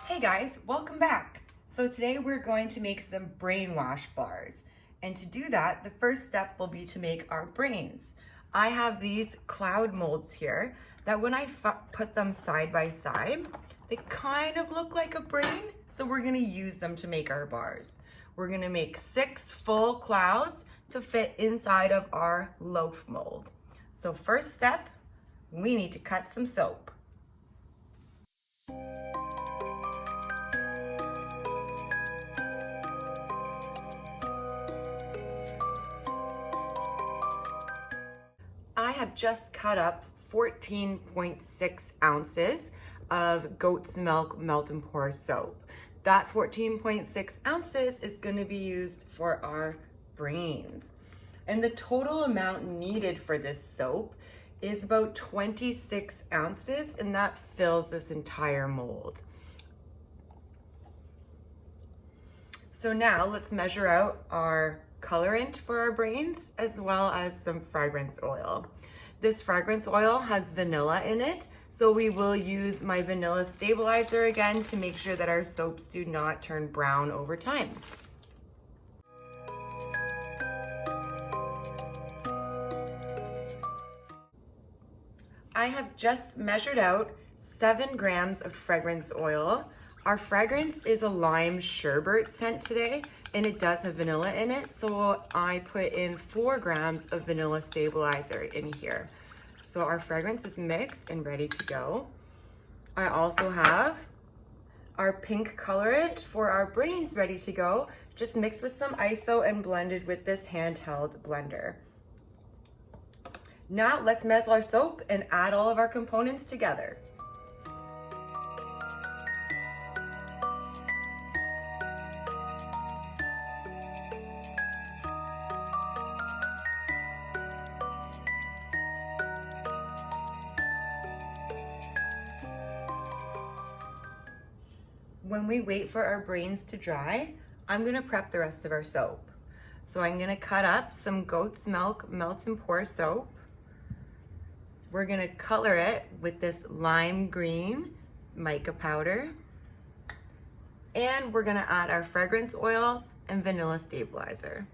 Hey guys, welcome back. So today we're going to make some brainwash bars. And to do that, the first step will be to make our brains. I have these cloud molds here that when I put them side by side, they kind of look like a brain. So we're gonna use them to make our bars. We're gonna make 6 full clouds to fit inside of our loaf mold. So first step, we need to cut some soap. I have just cut up 14.6 ounces of goat's milk melt and pour soap. That 14.6 ounces is going to be used for our brains. And the total amount needed for this soap is about 26 ounces, and that fills this entire mold. So now let's measure out our colorant for our brains as well as some fragrance oil. This fragrance oil has vanilla in it, so we will use my vanilla stabilizer again to make sure that our soaps do not turn brown over time. I have just measured out 7 grams of fragrance oil. Our fragrance is a lime sherbet scent today, and it does have vanilla in it, so I put in 4 grams of vanilla stabilizer in here. So our fragrance is mixed and ready to go. I also have our pink colorant for our brains ready to go, just mixed with some ISO and blended with this handheld blender. Now let's melt our soap and add all of our components together. When we wait for our brains to dry, I'm gonna prep the rest of our soap. So I'm gonna cut up some goat's milk melt and pour soap. We're gonna color it with this lime green mica powder. And we're gonna add our fragrance oil and vanilla stabilizer.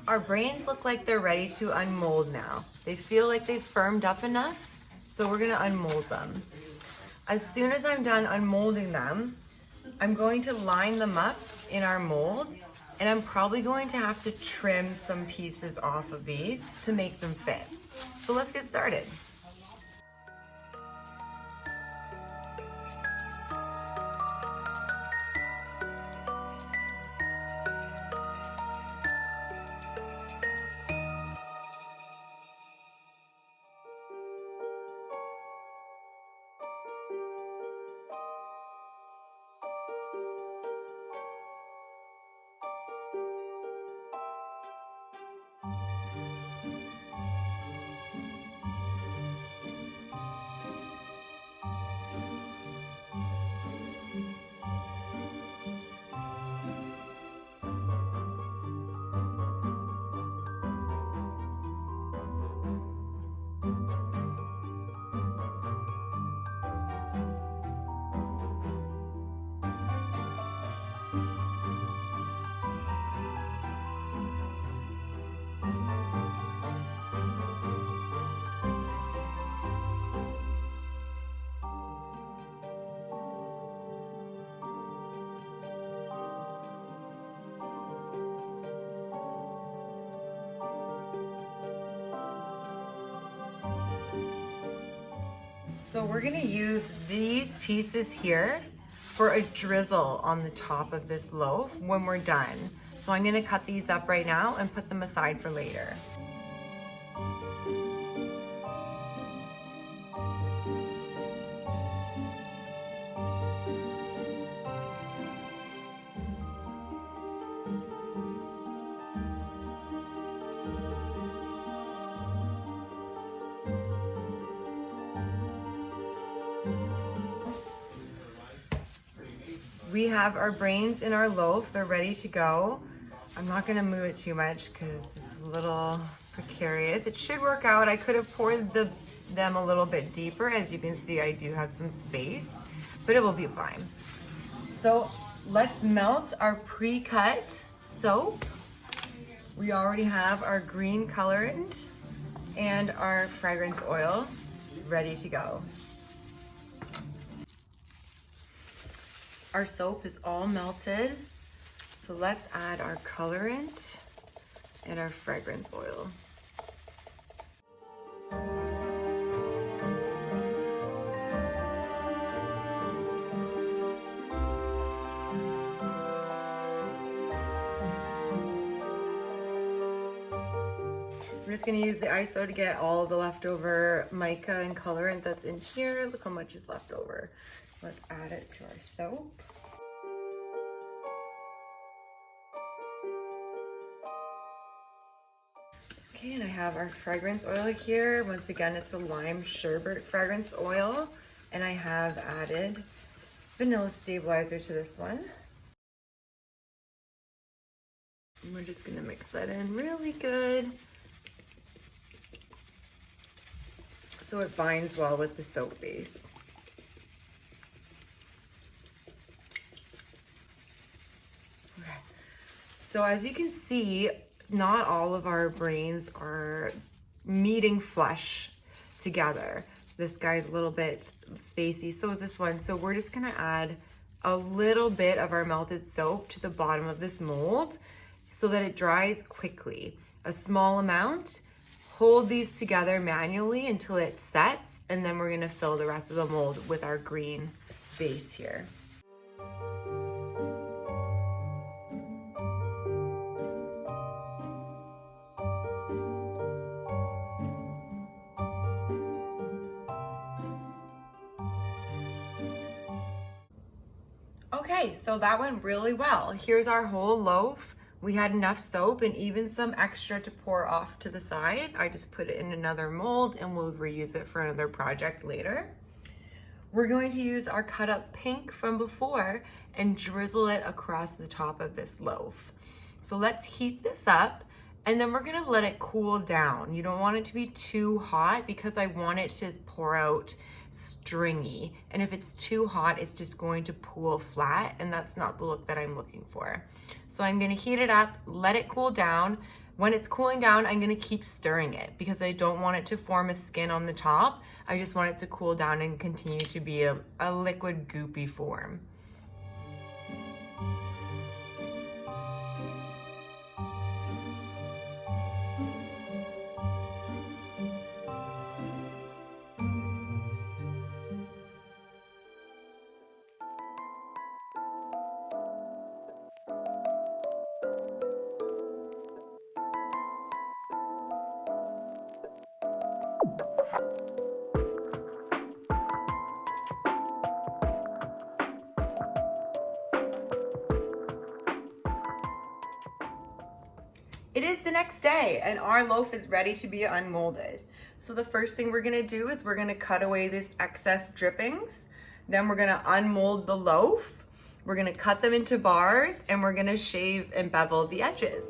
Our brains look like they're ready to unmold now. They feel like they've firmed up enough, so we're gonna unmold them. As soon as I'm done unmolding them, I'm going to line them up in our mold, and I'm probably going to have to trim some pieces off of these to make them fit. So let's get started. So we're gonna use these pieces here for a drizzle on the top of this loaf when we're done. So I'm gonna cut these up right now and put them aside for later. We have our brains in our loaf. They're ready to go. I'm not gonna move it too much because it's a little precarious. It should work out. I could have poured them a little bit deeper. As you can see, I do have some space, but it will be fine. So let's melt our pre-cut soap. We already have our green colorant and our fragrance oil ready to go. Our soap is all melted, so let's add our colorant and our fragrance oil. I'm just gonna use the ISO to get all the leftover mica and colorant that's in here. Look how much is left over. Let's add it to our soap. Okay, and I have our fragrance oil here. Once again, it's a lime sherbet fragrance oil, and I have added vanilla stabilizer to this one. And we're just gonna mix that in really good, so it binds well with the soap base. Okay. So as you can see, not all of our brains are meeting flush together. This guy's a little bit spacey, so is this one. So we're just gonna add a little bit of our melted soap to the bottom of this mold so that it dries quickly. A small amount. Hold these together manually until it sets, and then we're gonna fill the rest of the mold with our green base here. Okay, so that went really well. Here's our whole loaf. We had enough soap and even some extra to pour off to the side. I just put it in another mold and we'll reuse it for another project later. We're going to use our cut up pink from before and drizzle it across the top of this loaf. So let's heat this up and then we're gonna let it cool down. You don't want it to be too hot because I want it to pour out stringy. And if it's too hot, it's just going to pool flat, and that's not the look that I'm looking for. So I'm gonna heat it up, let it cool down. When it's cooling down, I'm gonna keep stirring it because I don't want it to form a skin on the top. I just want it to cool down and continue to be a liquid goopy form. It is the next day and our loaf is ready to be unmolded. So the first thing we're gonna do is we're gonna cut away this excess drippings. Then we're gonna unmold the loaf. We're gonna cut them into bars and we're gonna shave and bevel the edges.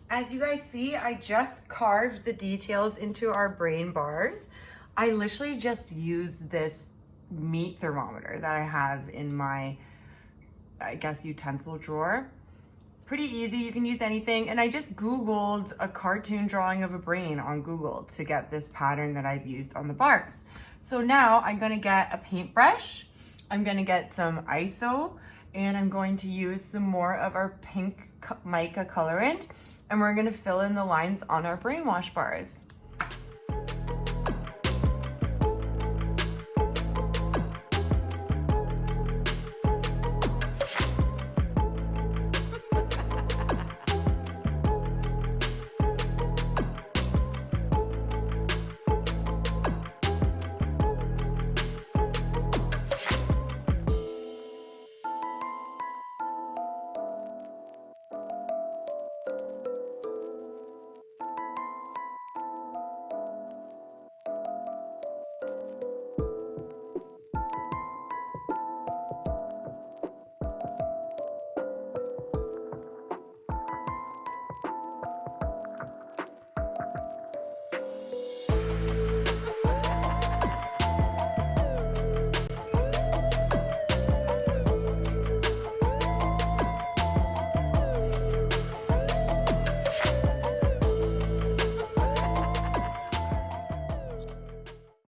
As you guys see, I just carved the details into our brain bars. I literally just used this meat thermometer that I have in my, I guess, utensil drawer. Pretty easy, you can use anything. And I just Googled a cartoon drawing of a brain on Google to get this pattern that I've used on the bars. So now I'm gonna get a paintbrush, I'm gonna get some ISO, and I'm going to use some more of our pink mica colorant, and we're gonna fill in the lines on our brainwash bars.